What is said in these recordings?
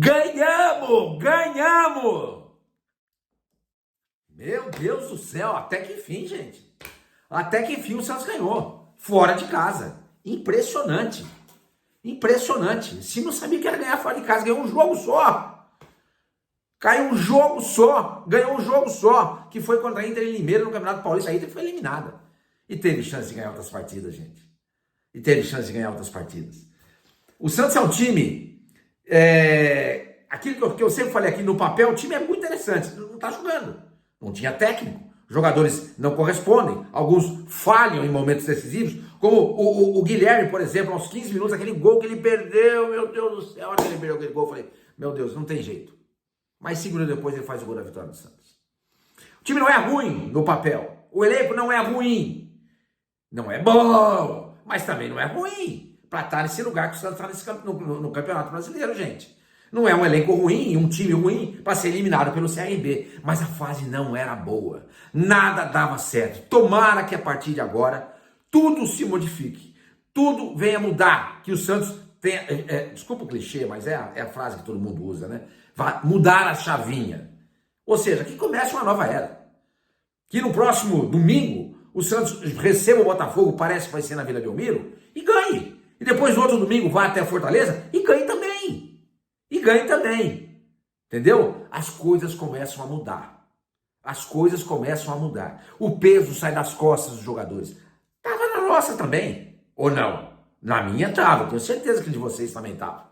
Ganhamos! Ganhamos! Meu Deus do céu, até que enfim, gente. Até que enfim o Santos ganhou. Fora de casa. Impressionante. Impressionante. Se não sabia que era ganhar fora de casa, ganhou um jogo só. Caiu um jogo só. Ganhou um jogo só. Que foi contra a Inter em Limeira no Campeonato Paulista. A Inter foi eliminada. E teve chance de ganhar outras partidas, gente. E teve chance de ganhar outras partidas. O Santos é um time... aquilo que eu sempre falei aqui, no papel, o time é muito interessante. Não está jogando. Não tinha técnico. Jogadores não correspondem. Alguns falham em momentos decisivos. Como o Guilherme, por exemplo, aos 15 minutos, aquele gol que ele perdeu. Meu Deus do céu, a hora que ele perdeu aquele gol, eu falei, meu Deus, não tem jeito. Mas 5 minutos depois ele faz o gol da vitória do Santos. O time não é ruim no papel. O elenco não é ruim. Não é bom, mas também não é ruim. Para estar nesse lugar que o Santos está no Campeonato Brasileiro, gente. Não é um elenco ruim, um time ruim para ser eliminado pelo CRB. Mas a fase não era boa. Nada dava certo. Tomara que a partir de agora tudo se modifique. Tudo venha mudar. Que o Santos tenha... desculpa o clichê, mas é a frase que todo mundo usa, né? Vai mudar a chavinha. Ou seja, que comece uma nova era. Que no próximo domingo o Santos receba o Botafogo, parece que vai ser na Vila Belmiro, e ganhe. E depois no outro domingo vá até a Fortaleza e ganhe também. E ganhe também. Entendeu? As coisas começam a mudar. As coisas começam a mudar. O peso sai das costas dos jogadores. Tava na nossa também. Ou não? Na minha tava. Tenho certeza que de vocês também tava.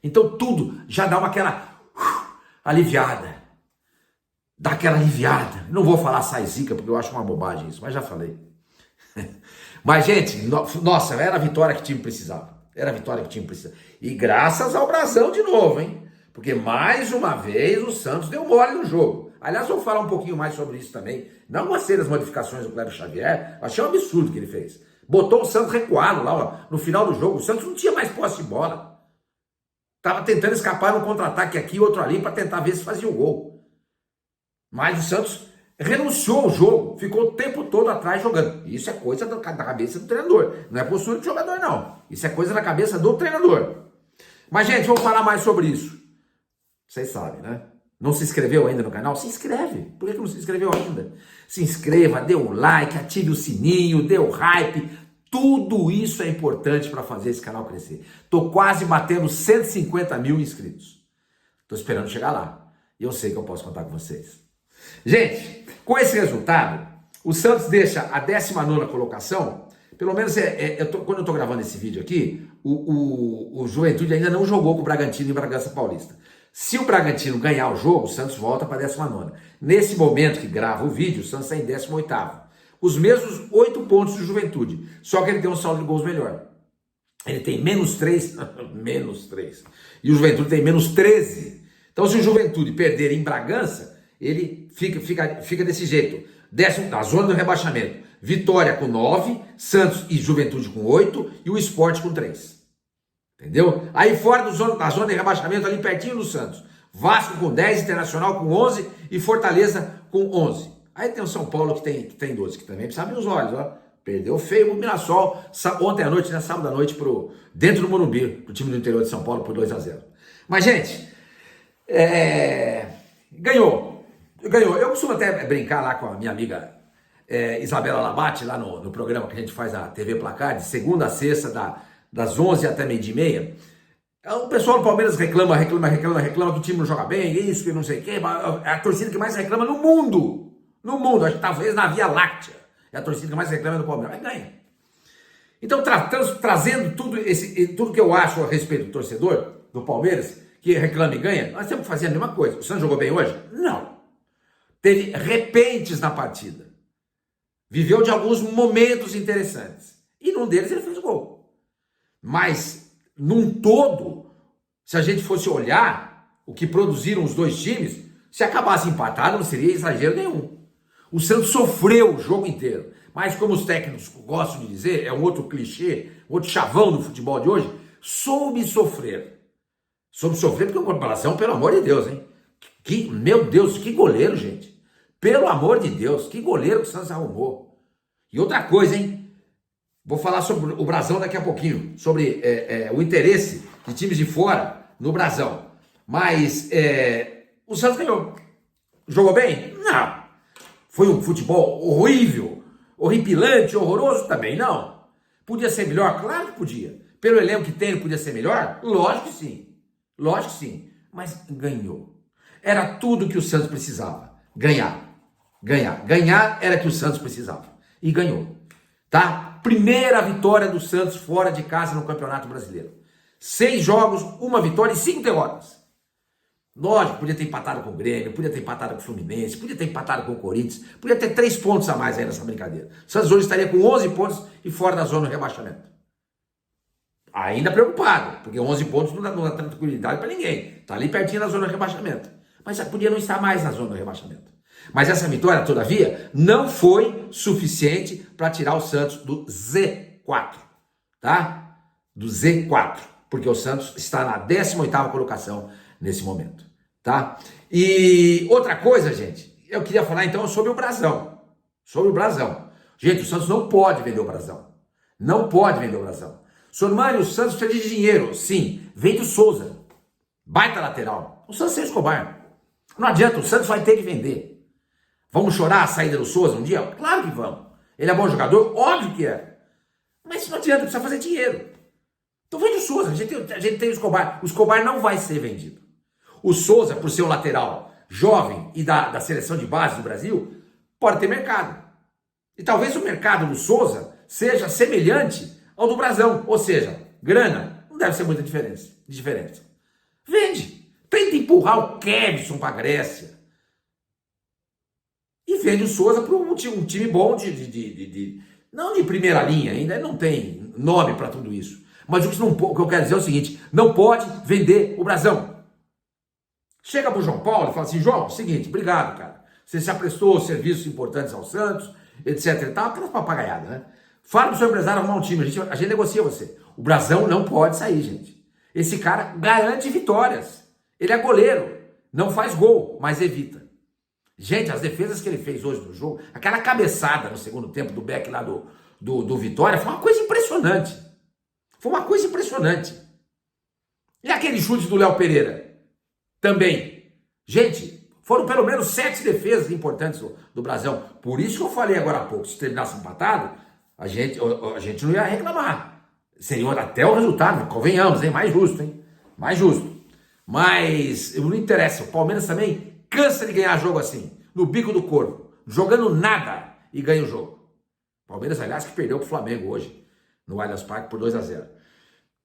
Então tudo já dá aquela aliviada. Dá aquela aliviada. Não vou falar sai zica, porque eu acho uma bobagem isso, mas já falei. Mas, gente, nossa, era a vitória que o time precisava. Era a vitória que o time precisava. E graças ao Brasão de novo, hein? Porque mais uma vez o Santos deu mole no jogo. Aliás, vou falar um pouquinho mais sobre isso também. Não gostei das modificações do Cléber Xavier. Achei um absurdo que ele fez. Botou o Santos recuado lá, ó, no final do jogo. O Santos não tinha mais posse de bola. Tava tentando escapar no contra-ataque aqui, outro ali, para tentar ver se fazia o gol. Mas o Santos renunciou ao jogo, ficou o tempo todo atrás jogando. Isso é coisa da cabeça do treinador. Não é postura do jogador, não. Isso é coisa da cabeça do treinador. Mas, gente, vamos falar mais sobre isso. Vocês sabem, né? Não se inscreveu ainda no canal? Se inscreve. Por que não se inscreveu ainda? Se inscreva, dê um like, ative o sininho, dê o hype. Tudo isso é importante para fazer esse canal crescer. Tô quase batendo 150 mil inscritos. Tô esperando chegar lá. E eu sei que eu posso contar com vocês. Gente, com esse resultado, o Santos deixa a 19ª colocação. Pelo menos quando eu estou gravando esse vídeo aqui, o Juventude ainda não jogou com o Bragantino em Bragança Paulista. Se o Bragantino ganhar o jogo, o Santos volta para a 19ª. Nesse momento que grava o vídeo, o Santos está em 18º. Os mesmos 8 pontos do Juventude, só que ele tem um saldo de gols melhor. Ele tem -3, menos 3. E o Juventude tem -13. Então, se o Juventude perder em Bragança, ele fica desse jeito. Na zona do rebaixamento. Vitória com 9, Santos e Juventude com 8 e o Sport com 3. Entendeu? Aí fora da zona de rebaixamento, ali pertinho do Santos. Vasco com 10, Internacional com 11 e Fortaleza com 11. Aí tem o São Paulo que tem 12, que também precisa abrir os olhos, ó. Perdeu feio o Mirassol ontem à noite, né, sábado à noite, dentro do Morumbi, pro time do interior de São Paulo por 2-0. Mas, gente, ganhou. Eu costumo até brincar lá com a minha amiga Isabela Labate, lá no programa que a gente faz a TV Placar, de segunda a sexta, das 11 até meio-dia e meia. O pessoal do Palmeiras reclama que o time não joga bem, isso, que não sei o quê. É a torcida que mais reclama no mundo. No mundo, acho que talvez na Via Láctea. É a torcida que mais reclama do Palmeiras. Mas ganha. Então, trazendo tudo que eu acho a respeito do torcedor do Palmeiras, que reclama e ganha, nós temos que fazer a mesma coisa. O Santos jogou bem hoje? Não. Teve repentes na partida. Viveu de alguns momentos interessantes. E num deles ele fez o gol. Mas, num todo, se a gente fosse olhar o que produziram os dois times, se acabasse empatado, não seria exagero nenhum. O Santos sofreu o jogo inteiro. Mas, como os técnicos gostam de dizer, é um outro clichê, outro chavão do futebol de hoje, soube sofrer. Soube sofrer porque, em comparação, pelo amor de Deus, hein? Meu Deus, que goleiro, gente. Pelo amor de Deus, que goleiro que o Santos arrumou. E outra coisa, hein? Vou falar sobre o Brasão daqui a pouquinho, sobre o interesse de times de fora no Brasão. Mas o Santos ganhou. Jogou bem? Não. Foi um futebol horrível, horripilante, horroroso? Também não. Podia ser melhor? Claro que podia. Pelo elenco que tem, podia ser melhor? Lógico que sim. Lógico que sim. Mas ganhou. Era tudo que o Santos precisava. Ganhar. Ganhar. Ganhar era que o Santos precisava. E ganhou. Tá? Primeira vitória do Santos fora de casa no Campeonato Brasileiro. 6 jogos, 1 vitória e 5 derrotas. Lógico, podia ter empatado com o Grêmio, podia ter empatado com o Fluminense, podia ter empatado com o Corinthians, podia ter 3 pontos a mais aí nessa brincadeira. O Santos hoje estaria com 11 pontos e fora da zona do rebaixamento. Ainda preocupado, porque 11 pontos não dá tranquilidade para ninguém. Está ali pertinho da zona do rebaixamento. Mas podia não estar mais na zona do rebaixamento. Mas essa vitória, todavia, não foi suficiente para tirar o Santos do Z4, tá? Do Z4, porque o Santos está na 18ª colocação nesse momento, tá? E outra coisa, gente, eu queria falar então sobre o brasão. Sobre o brasão. Gente, o Santos não pode vender o brasão. Não pode vender o brasão. Sormani, o Santos precisa de dinheiro. Sim, vende o Souza. Baita lateral. O Santos é Escobar. Não adianta, o Santos vai ter que vender. Vamos chorar a saída do Souza um dia? Claro que vamos. Ele é bom jogador? Óbvio que é. Mas não adianta, precisa fazer dinheiro. Então vende o Souza, a gente tem o Escobar. O Escobar não vai ser vendido. O Souza, por ser um lateral jovem e da seleção de base do Brasil, pode ter mercado. E talvez o mercado do Souza seja semelhante ao do Brasão. Ou seja, grana, não deve ser muita diferença. Vende. Tenta empurrar o Kevson para a Grécia. E vende o Souza para um time bom não de primeira linha, ainda não tem nome para tudo isso. Mas o que eu quero dizer é o seguinte, não pode vender o Brasão. Chega para o João Paulo e fala assim, João, seguinte, obrigado, cara. Você já prestou serviços importantes ao Santos, etc e tal, aquelas papagaiadas, né? Fala pro seu empresário arrumar um time, a gente negocia você. O Brasão não pode sair, gente. Esse cara garante vitórias. Ele é goleiro, não faz gol, mas evita. Gente, as defesas que ele fez hoje no jogo, aquela cabeçada no segundo tempo do Beck lá do Vitória, foi uma coisa impressionante. Foi uma coisa impressionante. E aquele chute do Léo Pereira? Também. Gente, foram pelo menos 7 defesas importantes do Brasão. Por isso que eu falei agora há pouco, se terminasse empatado, a gente não ia reclamar. Seria até o resultado, convenhamos, hein? Mais justo, hein? Mais justo. Mas não interessa, o Palmeiras também cansa de ganhar jogo assim, no bico do corvo, jogando nada e ganha o jogo. Palmeiras, aliás, que perdeu pro Flamengo hoje, no Allianz Parque por 2-0.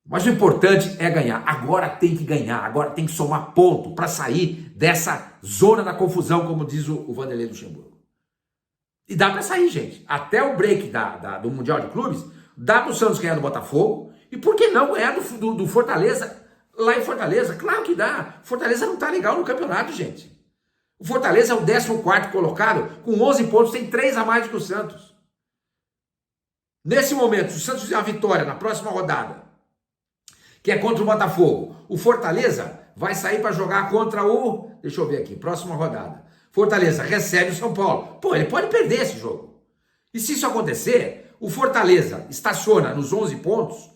Mas o importante é ganhar. Agora tem que ganhar, agora tem que somar ponto para sair dessa zona da confusão, como diz o Vanderlei Luxemburgo. E dá para sair, gente. Até o break do Mundial de Clubes, dá para o Santos ganhar do Botafogo, e por que não ganhar do Fortaleza, lá em Fortaleza? Claro que dá. Fortaleza não tá legal no campeonato, gente. O Fortaleza é o 14º colocado, com 11 pontos, tem 3 a mais do que o Santos. Nesse momento, se o Santos fizer uma vitória na próxima rodada, que é contra o Botafogo, o Fortaleza vai sair para jogar contra o... Deixa eu ver aqui, próxima rodada. Fortaleza recebe o São Paulo. Pô, ele pode perder esse jogo. E se isso acontecer, o Fortaleza estaciona nos 11 pontos,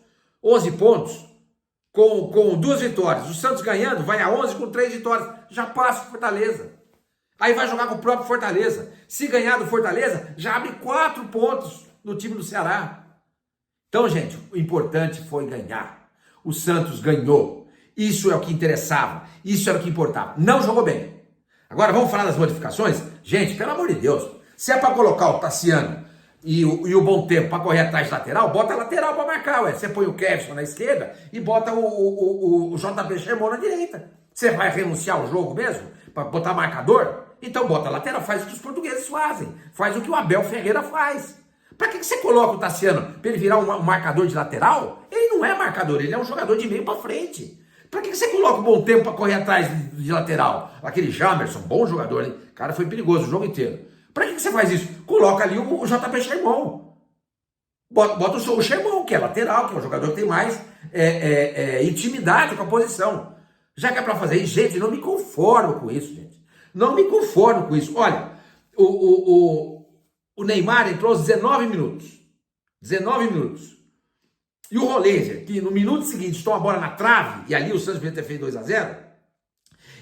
com 2 vitórias. O Santos ganhando, vai a 11 com 3 vitórias. Já passa o Fortaleza. Aí vai jogar com o próprio Fortaleza. Se ganhar do Fortaleza, já abre 4 pontos no time do Ceará. Então, gente, o importante foi ganhar. O Santos ganhou. Isso é o que interessava. Isso era o que importava. Não jogou bem. Agora, vamos falar das modificações? Gente, pelo amor de Deus. Se é para colocar o Tassiano e o Bom Tempo para correr atrás de lateral, bota a lateral para marcar, ué. Você põe o Kevson na esquerda e bota o JP Sherman na direita. Você vai renunciar ao jogo mesmo? Para botar marcador? Então bota a lateral, faz o que os portugueses fazem. Faz o que o Abel Ferreira faz. Para que você coloca o Tassiano? Para ele virar um marcador de lateral? Ele não é marcador, ele é um jogador de meio para frente. Para que você coloca o Bom Tempo para correr atrás de lateral? Aquele Jamerson, bom jogador, hein? O cara foi perigoso o jogo inteiro. Para que você faz isso? Coloca ali o JP Sherman. Bota o Sherman, que é lateral, que é um jogador que tem mais intimidade com a posição. Já que é para fazer isso, gente, não me conformo com isso, gente. Não me conformo com isso. Olha, o Neymar entrou aos 19 minutos. 19 minutos. E o Roleiser, que no minuto seguinte toma a bola na trave, e ali o Santos podia ter feito 2-0,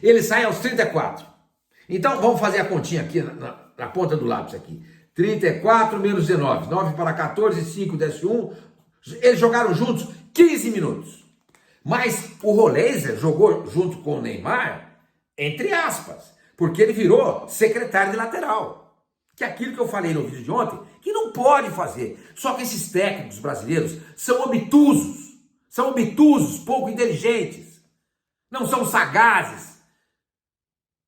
ele sai aos 34. Então vamos fazer a continha aqui na ponta do lápis aqui. 34 menos 19. 9 para 14, 5 desce 1. Eles jogaram juntos 15 minutos. Mas o Roleiser jogou junto com o Neymar, entre aspas, porque ele virou secretário de lateral. Que é aquilo que eu falei no vídeo de ontem, que não pode fazer. Só que esses técnicos brasileiros são obtusos, pouco inteligentes, não são sagazes,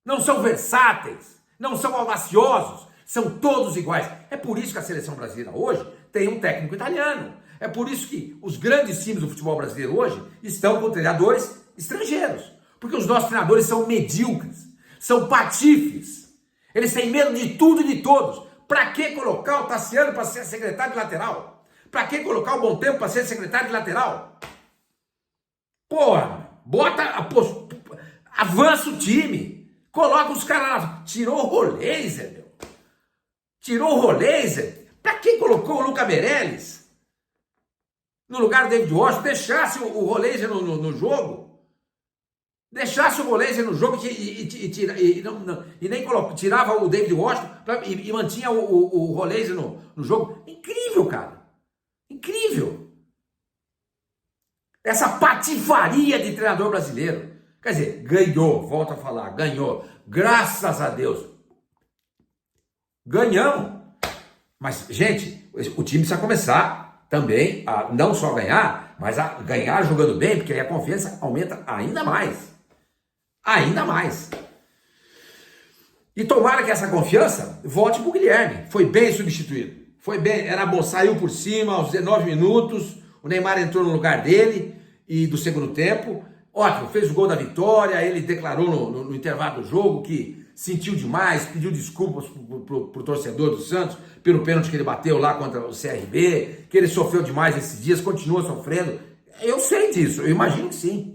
não são versáteis, não são audaciosos, são todos iguais. É por isso que a seleção brasileira hoje tem um técnico italiano. É por isso que os grandes times do futebol brasileiro hoje estão com treinadores estrangeiros. Porque os nossos treinadores são medíocres, são patifes. Eles têm medo de tudo e de todos. Para que colocar o Tassiano para ser secretário de lateral? Para que colocar o Bom Tempo para ser secretário de lateral? Porra, avança o time. Coloca os caras lá. Tirou o Roleiser, meu. Tirou o Roleiser. Para que colocou o Luca Meirelles no lugar do David Washington? Deixasse o Roleiser no jogo. Deixasse o Roleiser no jogo e nem tirava o David Washington e mantinha o Roleiser no jogo. Incrível, cara. Incrível. Essa patifaria de treinador brasileiro. Quer dizer, ganhou, volto a falar, ganhou. Graças a Deus. Ganhamos. Mas, gente, o time precisa começar também a não só ganhar, mas a ganhar jogando bem, porque aí a confiança aumenta ainda mais. Ainda mais. E tomara que essa confiança volte pro Guilherme. Foi bem substituído. Foi bem, era bom, saiu por cima aos 19 minutos, o Neymar entrou no lugar dele e do segundo tempo. Ótimo, fez o gol da vitória, ele declarou no intervalo do jogo que sentiu demais, pediu desculpas pro torcedor do Santos pelo pênalti que ele bateu lá contra o CRB, que ele sofreu demais esses dias, continua sofrendo. Eu sei disso, eu imagino que sim.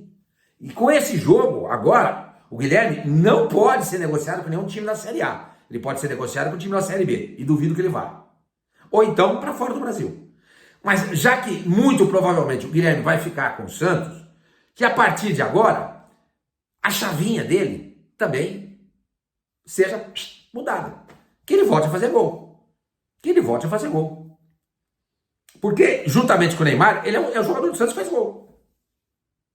E com esse jogo, agora, o Guilherme não pode ser negociado com nenhum time da Série A. Ele pode ser negociado com o time da Série B, e duvido que ele vá. Ou então para fora do Brasil. Mas já que muito provavelmente o Guilherme vai ficar com o Santos, que a partir de agora, a chavinha dele também seja mudada. Que ele volte a fazer gol. Que ele volte a fazer gol. Porque, juntamente com o Neymar, ele é o jogador do Santos que faz gol.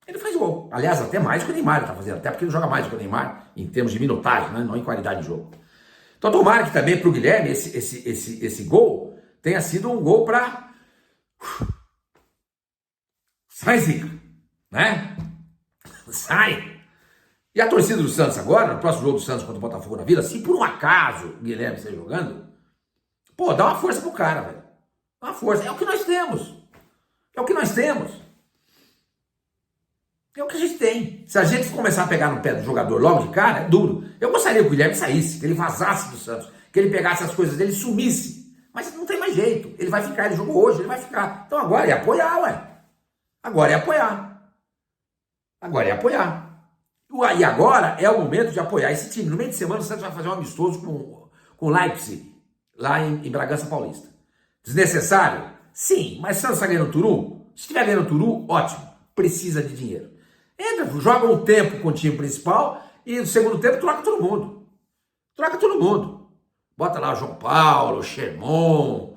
Ele faz gol. Aliás, até mais que o Neymar ele está fazendo. Até porque ele joga mais que o Neymar em termos de minutagem, né? Não em qualidade de jogo. Então tomara que também para o Guilherme esse gol tenha sido um gol para... Sai, Zica. Né? Sai. E a torcida do Santos agora, no próximo jogo do Santos contra o Botafogo na Vila, se por um acaso o Guilherme esteja jogando, pô, dá uma força pro cara, velho. Dá uma força. É o que nós temos. É o que nós temos. É o que a gente tem. Se a gente começar a pegar no pé do jogador logo de cara, é duro. Eu gostaria que o Guilherme saísse, que ele vazasse do Santos, que ele pegasse as coisas dele e sumisse. Mas não tem mais jeito. Ele vai ficar, ele jogou hoje, ele vai ficar. Então agora é apoiar, ué. Agora é apoiar. Agora é apoiar. E agora é o momento de apoiar esse time. No meio de semana o Santos vai fazer um amistoso com o Leipzig, lá em Bragança Paulista. Desnecessário? Sim, mas o Santos está ganhando o Turu? Se estiver ganhando o Turu, ótimo. Precisa de dinheiro. Entra, joga um tempo com o time principal e no segundo tempo troca todo mundo. Troca todo mundo. Bota lá o João Paulo, Sherman,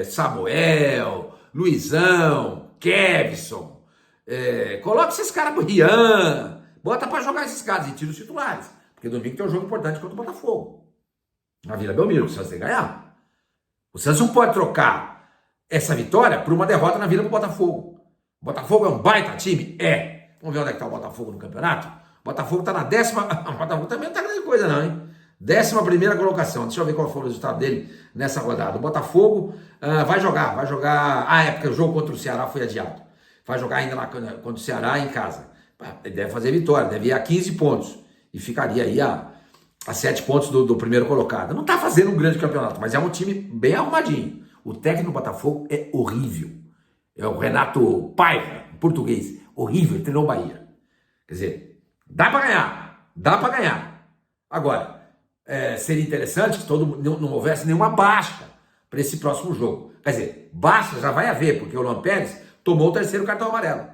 Samuel, Luizão, Kevson. Coloca esses caras pro Rian. Bota pra jogar esses caras e tira os titulares. Porque domingo tem um jogo importante contra o Botafogo. Na Vila Belmiro, o Santos tem que ganhar. O Santos não pode trocar essa vitória por uma derrota na Vila pro Botafogo. O Botafogo é um baita time? É. Vamos ver onde é que tá o Botafogo no campeonato? O Botafogo tá na 10ª... O Botafogo também não tá grande coisa não, hein? 11ª colocação. Deixa eu ver qual foi o resultado dele nessa rodada. O Botafogo vai jogar... Ah, é porque o jogo contra o Ceará foi adiado. Vai jogar ainda lá contra o Ceará em casa. Ele deve fazer vitória, deve ir a 15 pontos. E ficaria aí a 7 pontos do primeiro colocado. Não tá fazendo um grande campeonato, mas é um time bem arrumadinho. O técnico do Botafogo é horrível. É o Renato Paiva, em português. Horrível, ele treinou o Bahia. Quer dizer, dá para ganhar. Dá para ganhar. Agora, seria interessante que não houvesse nenhuma baixa para esse próximo jogo. Quer dizer, baixa já vai haver, porque o Luan Pérez tomou o 3º cartão amarelo.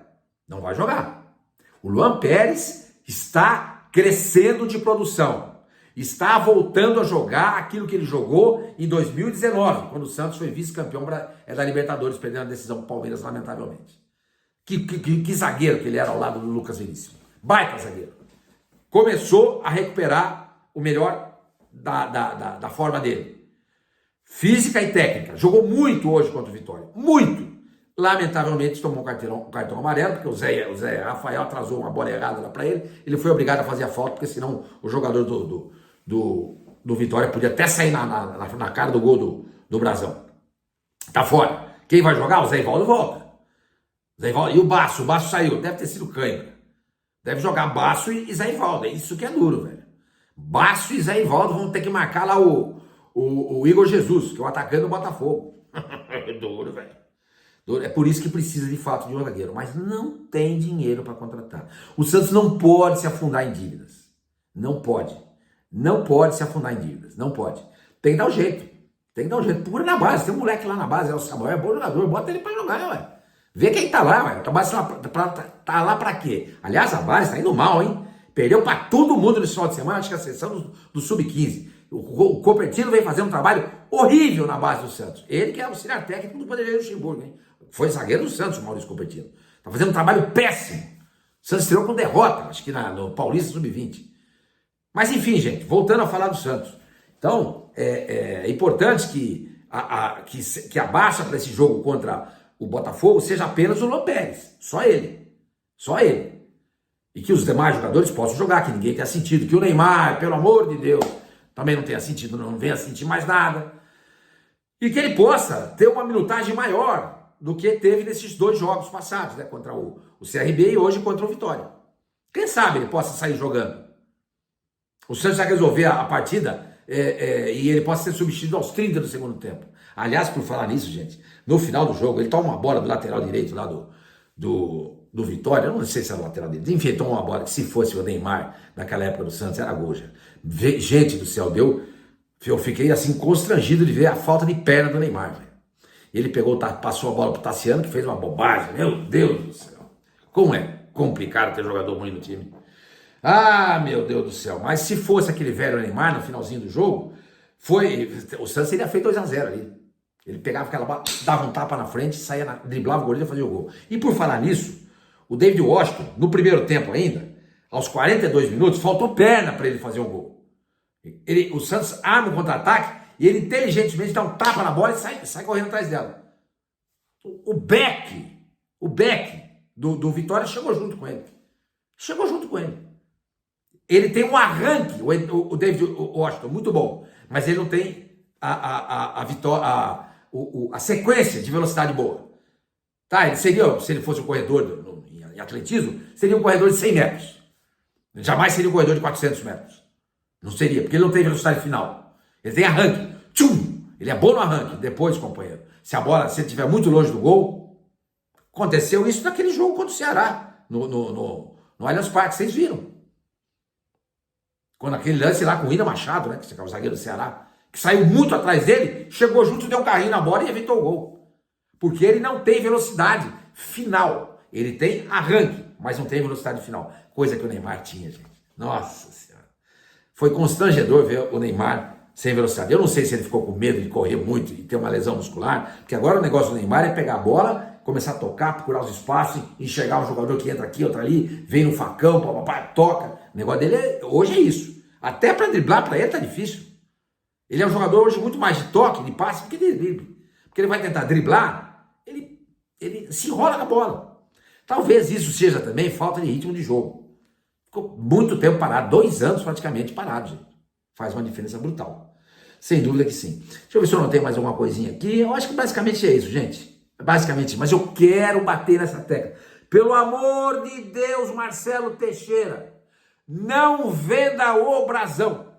Não vai jogar. O Luan Pérez está crescendo de produção. Está voltando a jogar aquilo que ele jogou em 2019, quando o Santos foi vice-campeão da Libertadores, perdendo a decisão do Palmeiras, lamentavelmente. Que zagueiro que ele era ao lado do Lucas Veríssimo. Baita zagueiro. Começou a recuperar o melhor da forma dele. Física e técnica. Jogou muito hoje contra o Vitória. Muito. Lamentavelmente tomou um cartão amarelo, porque o Zé Rafael atrasou uma bola errada lá para ele. Ele foi obrigado a fazer a falta, porque senão o jogador do Vitória podia até sair na cara do gol do Brasão. Tá fora. Quem vai jogar? O Zé Ivaldo volta. E o Baço saiu. Deve ter sido cãibra. Deve jogar Baço e Zé Ivaldo. É isso que é duro, velho. Baço e Zé Ivaldo vão ter que marcar lá o Igor Jesus, que é o atacante do Botafogo. É duro, velho. É por isso que precisa de fato de um zagueiro, mas não tem dinheiro para contratar. O Santos não pode se afundar em dívidas. Não pode. Não pode se afundar em dívidas. Não pode. Tem que dar um jeito. Tem que dar um jeito. Procura na base. Tem um moleque lá na base, é o Samuel, é bom jogador. Bota ele para jogar, ué. Vê quem tá lá, ué. A base tá lá para quê? Aliás, a base tá indo mal, hein? Perdeu para todo mundo nesse final de semana, acho que a sessão do Sub-15. O Copertino vem fazendo um trabalho horrível na base do Santos. Ele que é auxiliar técnico do Vanderlei Luxemburgo, hein? Foi zagueiro do Santos, o Maurício Copertino. Tá fazendo um trabalho péssimo. O Santos estreou com derrota, acho que no Paulista Sub-20. Mas enfim, gente, voltando a falar do Santos. Então, é importante que a baixa para esse jogo contra o Botafogo seja apenas o Luan Pérez. Só ele. Só ele. E que os demais jogadores possam jogar, que ninguém tenha sentido. Que o Neymar, pelo amor de Deus, também não tenha sentido, não venha sentir mais nada. E que ele possa ter uma minutagem maior do que teve nesses 2 jogos passados, né? Contra o CRB e hoje contra o Vitória. Quem sabe ele possa sair jogando. O Santos vai resolver a partida e ele possa ser substituído aos 30 do segundo tempo. Aliás, por falar nisso, gente, no final do jogo, ele toma uma bola do lateral direito lá do Vitória, eu não sei se era o lateral direito, enfim, ele toma uma bola que se fosse o Neymar naquela época do Santos, era gol já. Gente do céu, eu fiquei assim constrangido de ver a falta de perna do Neymar, velho. Ele passou a bola pro Tassiano, que fez uma bobagem, meu Deus do céu. Como é complicado ter jogador ruim no time. Ah, meu Deus do céu. Mas se fosse aquele velho Neymar no finalzinho do jogo, o Santos teria feito 2-0 ali. Ele pegava aquela bola, dava um tapa na frente, driblava o goleiro e fazia o gol. E por falar nisso, o David Washington, no primeiro tempo ainda, aos 42 minutos, faltou perna para ele fazer um gol. O Santos arma um contra-ataque e ele inteligentemente dá um tapa na bola e sai correndo atrás dela. O Beck do Vitória chegou junto com ele. Ele tem um arranque, o David Washington, muito bom, mas ele não tem a sequência de velocidade boa. Tá? Ele seria, se ele fosse um corredor em atletismo, seria um corredor de 100 metros. Jamais seria um corredor de 400 metros. Não seria, porque ele não tem velocidade final. Ele tem arranque. Tchum! Ele é bom no arranque. Depois, companheiro, se ele estiver muito longe do gol, aconteceu isso naquele jogo contra o Ceará, no Allianz Parque, vocês viram. Quando aquele lance lá com o Ina Machado, né, que é o zagueiro do Ceará, que saiu muito atrás dele, chegou junto, deu um carrinho na bola e evitou o gol. Porque ele não tem velocidade final. Ele tem arranque, mas não tem velocidade final. Coisa que o Neymar tinha, gente. Nossa Senhora. Foi constrangedor ver o Neymar sem velocidade. Eu não sei se ele ficou com medo de correr muito e ter uma lesão muscular, porque agora o negócio do Neymar é pegar a bola, começar a tocar, procurar os espaços, enxergar um jogador que entra aqui, outro ali, vem no facão, toca. O negócio dele hoje é isso. Até para driblar para ele tá difícil. Ele é um jogador hoje muito mais de toque, de passe, do que de drible. Porque ele vai tentar driblar, ele se enrola com a bola. Talvez isso seja também falta de ritmo de jogo. Ficou muito tempo parado, 2 anos praticamente parado, gente. Faz uma diferença brutal. Sem dúvida que sim. Deixa eu ver se eu não tenho mais alguma coisinha aqui. Eu acho que basicamente é isso, gente. Basicamente, mas eu quero bater nessa tecla. Pelo amor de Deus, Marcelo Teixeira, não venda o Brasão.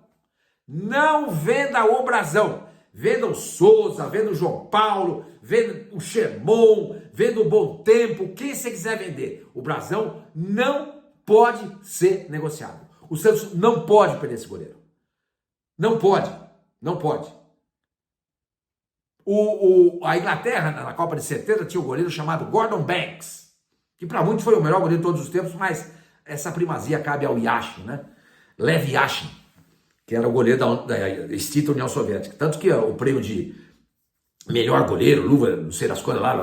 Não venda o Brasão. Venda o Souza, venda o João Paulo, venda o Xermon, venda o Bom Tempo, quem você quiser vender. O Brasão não pode ser negociado. O Santos não pode perder esse goleiro. Não pode. Não pode. A Inglaterra, na Copa de 70, tinha um goleiro chamado Gordon Banks, que para muitos foi o melhor goleiro de todos os tempos, mas essa primazia cabe ao Yashin, né? Lev Yashin, que era o goleiro da extinta União Soviética. Tanto que o prêmio de melhor goleiro, luva, não sei das coisas lá,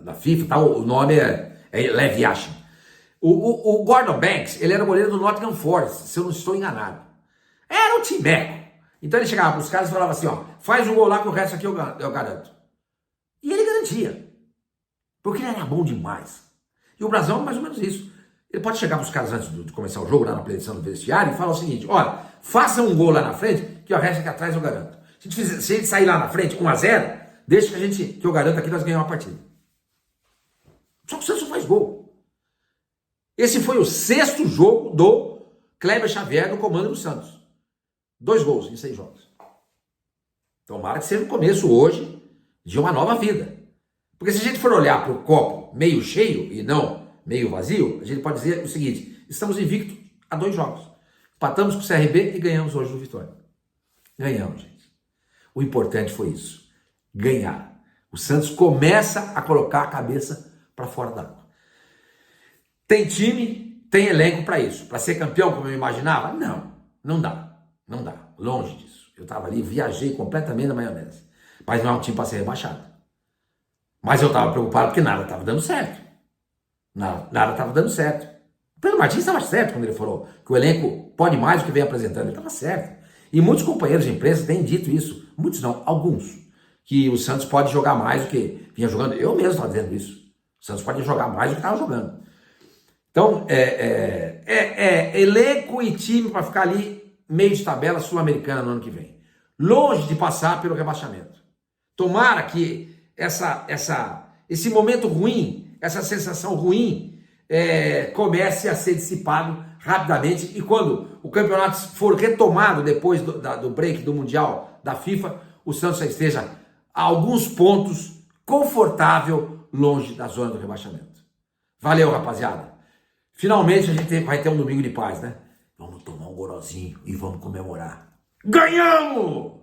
da FIFA e tal, o nome é Lev Yashin. O Gordon Banks, ele era o goleiro do Nottingham Forest, se eu não estou enganado. Era um timeco. Então ele chegava para os caras e falava assim, ó, faz um gol lá que o resto aqui eu garanto. E ele garantia. Porque ele era bom demais. E o Brasil é mais ou menos isso. Ele pode chegar para os caras antes de começar o jogo, lá na predição do vestiário, e falar o seguinte, olha, faça um gol lá na frente, que o resto aqui atrás eu garanto. Se a gente sair lá na frente, 1-0, deixa que eu garanto aqui nós ganhamos a partida. Só que o Santos não faz gol. Esse foi o 6º jogo do Kleber Xavier no comando do Santos. 2 gols em 6 jogos. Tomara que seja o começo hoje de uma nova vida. Porque se a gente for olhar para o copo meio cheio e não meio vazio, a gente pode dizer o seguinte, estamos invictos a 2 jogos. Empatamos com o CRB e ganhamos hoje no Vitória. Ganhamos, gente. O importante foi isso, ganhar. O Santos começa a colocar a cabeça para fora d'água. Tem time, tem elenco para isso. Para ser campeão, como eu imaginava? Não dá. Não dá. Longe disso. Eu estava ali, viajei completamente na maionese. Mas não é um time para ser rebaixado. Mas eu estava preocupado porque nada estava dando certo. Nada estava dando certo. O Pedro Martins estava certo quando ele falou que o elenco pode mais do que vem apresentando. Ele estava certo. E muitos companheiros de imprensa têm dito isso. Muitos não, alguns. Que o Santos pode jogar mais do que vinha jogando. Eu mesmo estava dizendo isso. O Santos pode jogar mais do que estava jogando. Então, elenco e time para ficar ali meio de tabela sul-americana no ano que vem. Longe de passar pelo rebaixamento. Tomara que esse momento ruim, essa sensação ruim, comece a ser dissipado rapidamente e quando o campeonato for retomado depois do break do Mundial da FIFA, o Santos já esteja a alguns pontos confortável longe da zona do rebaixamento. Valeu, rapaziada. Finalmente a gente vai ter um domingo de paz, né? Vamos tomar um gorozinho e vamos comemorar. Ganhamos!